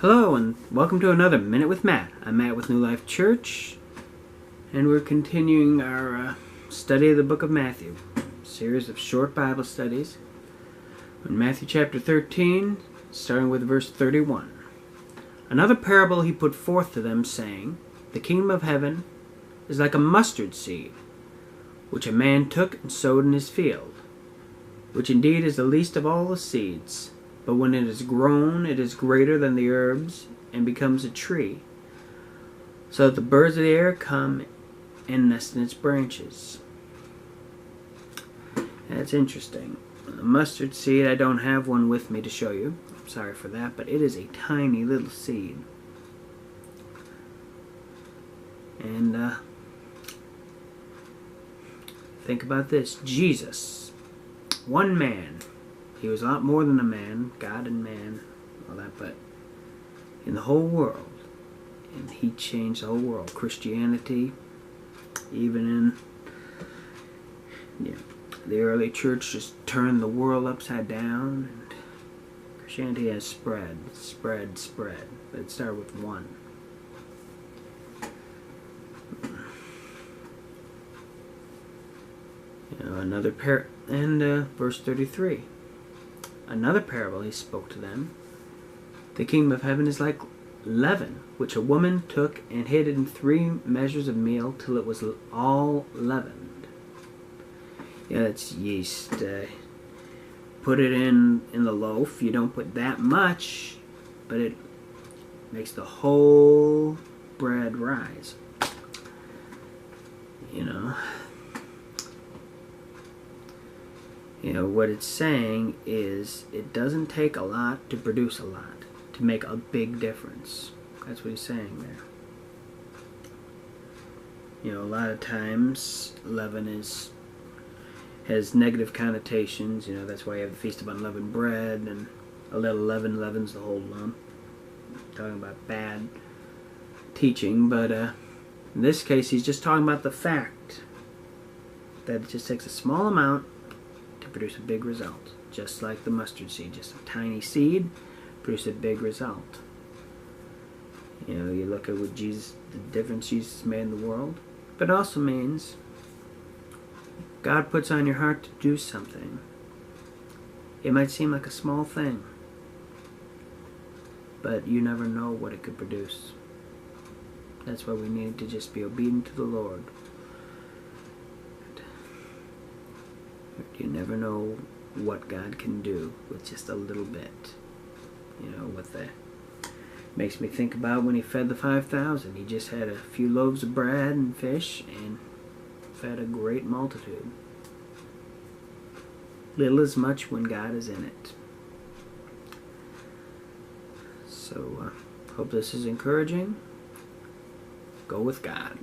Hello and welcome to another Minute with Matt. I'm Matt with New Life Church, and we're continuing our study of the book of Matthew, a series of short Bible studies. In Matthew chapter 13, starting with verse 31. Another parable he put forth to them, saying, The kingdom of heaven is like a mustard seed, which a man took and sowed in his field, which indeed is the least of all the seeds. But when it is grown, it is greater than the herbs, and becomes a tree, so that the birds of the air come and nest in its branches. That's interesting. A mustard seed, I don't have one with me to show you. I'm sorry for that, but it is a tiny little seed. And think about this. Jesus, one man. He was a lot more than a man, God and man, all that, but in the whole world. And he changed the whole world. Christianity, even in the early church, just turned the world upside down. And Christianity has spread. But it started with one. Another verse 33. Another parable he spoke to them. The kingdom of heaven is like leaven, which a woman took and hid in 3 measures of meal till it was all leavened. That's yeast. Put it in the loaf. You don't put that much, but it makes the whole bread rise. What it's saying is it doesn't take a lot to produce a lot, to make a big difference. That's what he's saying there. A lot of times leaven has negative connotations. That's why you have the Feast of Unleavened Bread, and a little leaven leavens the whole lump. Talking about bad teaching, but in this case he's just talking about the fact that it just takes a small amount to produce a big result. Just like the mustard seed, just a tiny seed produce a big result. You look at what the difference Jesus made in the world, but it also means God puts on your heart to do something. It might seem like a small thing, but you never know what it could produce. That's why we need to just be obedient to the Lord. You never know what God can do with just a little bit. Makes me think about when he fed the 5,000. He just had a few loaves of bread and fish and fed a great multitude. Little is much when God is in it. So, hope this is encouraging. Go with God.